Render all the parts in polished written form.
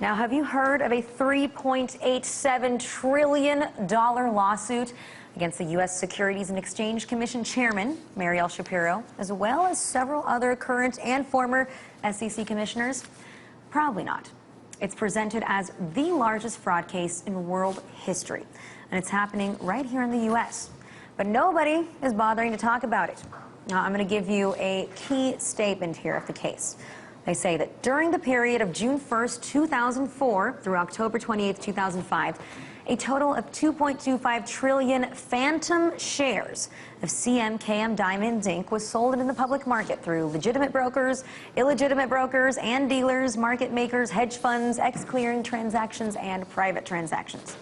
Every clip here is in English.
Now, have you heard of a $3.87 trillion lawsuit against the U.S. Securities and Exchange Commission Chairman Mary Schapiro, as well as several other current and former SEC commissioners? Probably not. It's presented as the largest fraud case in world history, and it's happening right here in the U.S. But nobody is bothering to talk about it. Now, I'm going to give you a key statement here of the case. They say that during the period of June 1st, 2004 through October 28th, 2005, a total of 2.25 trillion phantom shares of Cmkm Diamonds, Inc. was sold in the public market through legitimate brokers, illegitimate brokers, and dealers, market makers, hedge funds, ex-clearing transactions, and private transactions.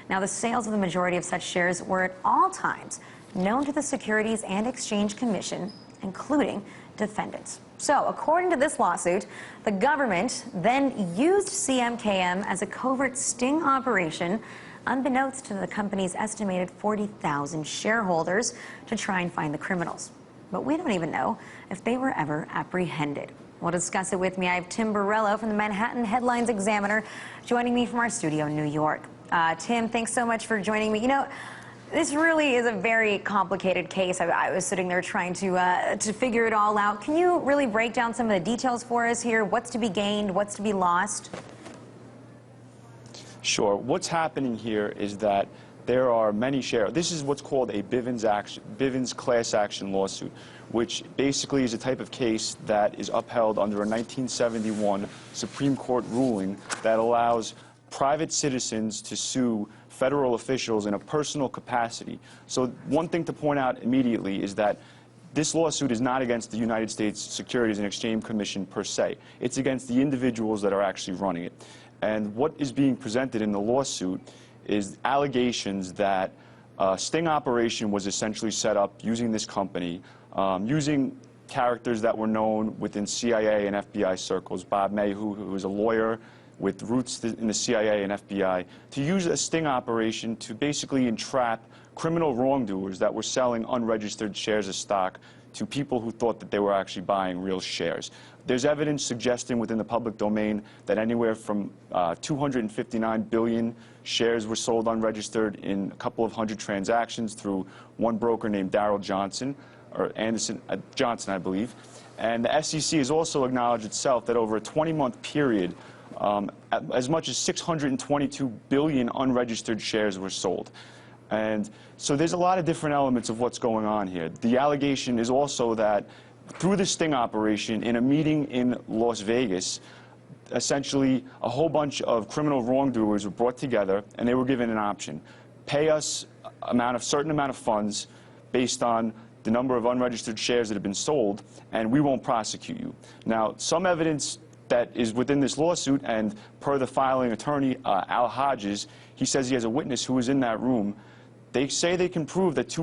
Now, the sales of the majority of such shares were at all times known to the Securities and Exchange Commission, including defendants. So, according to this lawsuit, the government then used Cmkm as a covert sting operation, unbeknownst to the company's estimated 40,000 shareholders, to try and find the criminals. But we don't even know if they were ever apprehended. We'll discuss it with me. I have Tim Borrello from the Manhattan Headlines Examiner joining me from our studio in New York. Tim, thanks so much for joining me. You know, this really is a very complicated case. I was sitting there trying to figure it all out. Can you really break down some of the details for us here? What's to be gained? What's to be lost? Sure. What's happening here is that there are many shares. This is what's called a Bivens Class Action Lawsuit, which basically is a type of case that is upheld under a 1971 Supreme Court ruling that allows private citizens to sue federal officials in a personal capacity. So one thing to point out immediately is that this lawsuit is not against the United States Securities and Exchange Commission per se. It's against the individuals that are actually running it. And what is being presented in the lawsuit is allegations that a sting operation was essentially set up using this company, using characters that were known within CIA and FBI circles. Bob May, who is a lawyer with roots in the CIA and FBI, to use a sting operation to basically entrap criminal wrongdoers that were selling unregistered shares of stock to people who thought that they were actually buying real shares. There's evidence suggesting within the public domain that anywhere from 259 billion shares were sold unregistered in a couple of hundred transactions through one broker named Darrell Johnson, or Anderson Johnson, I believe. And the SEC has also acknowledged itself that over a 20-month period, as much as 622 billion unregistered shares were sold. And so there's a lot of different elements of what's going on here. The allegation is also that through the sting operation, in a meeting in Las Vegas, essentially a whole bunch of criminal wrongdoers were brought together and they were given an option. Pay us a certain amount of funds based on the number of unregistered shares that have been sold, and we won't prosecute you. Now, some evidence that is within this lawsuit, and per the filing attorney, Hodges, he says he has a witness who was in that room. They say they can prove that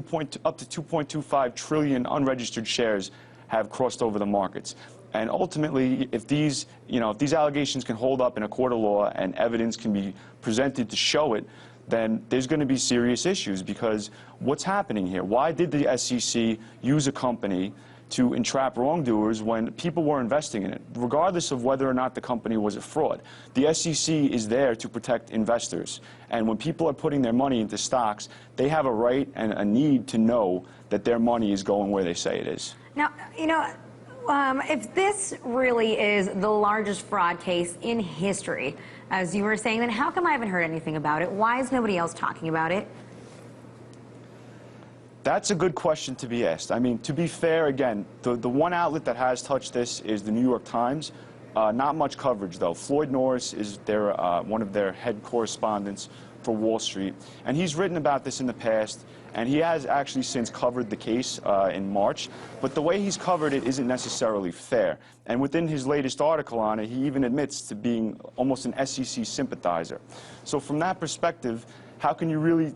up to 2.25 trillion unregistered shares have crossed over the markets. And ultimately, if these allegations can hold up in a court of law and evidence can be presented to show it, then there's going to be serious issues, because what's happening here? Why did the SEC use a company to entrap wrongdoers when people were investing in it, regardless of whether or not the company was a fraud? The SEC is there to protect investors, and when people are putting their money into stocks, they have a right and a need to know that their money is going where they say it is. Now, you know, if this really is the largest fraud case in history, as you were saying, then how come I haven't heard anything about it? Why is nobody else talking about it? That's a good question to be asked. I mean, to be fair, again, the one outlet that has touched this is the New York Times. Not much coverage, though. Floyd Norris is one of their head correspondents for Wall Street, and he's written about this in the past, and he has actually since covered the case in March, but the way he's covered it isn't necessarily fair. And within his latest article on it, he even admits to being almost an SEC sympathizer. So from that perspective, how can you really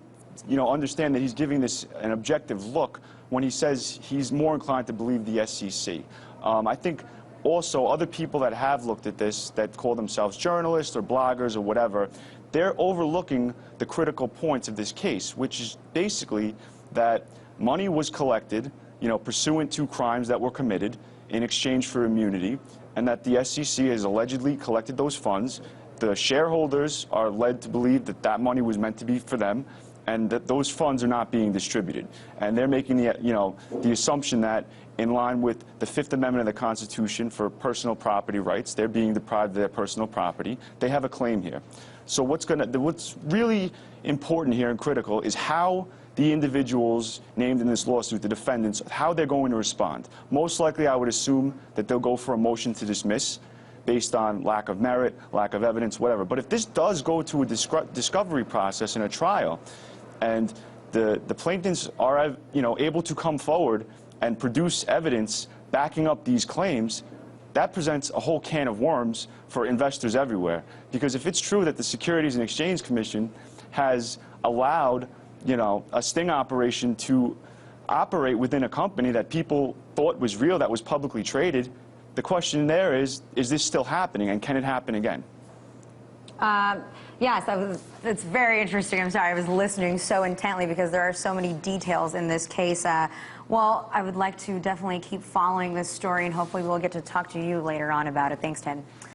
understand that he's giving this an objective look when he says he's more inclined to believe the SEC? I think also other people that have looked at this, that call themselves journalists or bloggers or whatever, they're overlooking the critical points of this case, which is basically that money was collected, pursuant to crimes that were committed in exchange for immunity, and that the SEC has allegedly collected those funds the shareholders are led to believe that that money was meant to be for them, and that those funds are not being distributed. And they're making the assumption that, in line with the Fifth Amendment of the Constitution for personal property rights, they're being deprived of their personal property. They have a claim here. So what's really important here and critical is how the individuals named in this lawsuit, the defendants, how they're going to respond. Most likely, I would assume that they'll go for a motion to dismiss based on lack of merit, lack of evidence, whatever. But if this does go to a discovery process in a trial, and the plaintiffs are able to come forward and produce evidence backing up these claims, that presents a whole can of worms for investors everywhere. Because if it's true that the Securities and Exchange Commission has allowed a sting operation to operate within a company that people thought was real, that was publicly traded, the question there is this still happening, and can it happen again? Yes, it's very interesting. I'm sorry, I was listening so intently because there are so many details in this case. Well, I would like to definitely keep following this story, and hopefully we'll get to talk to you later on about it. Thanks, Ted.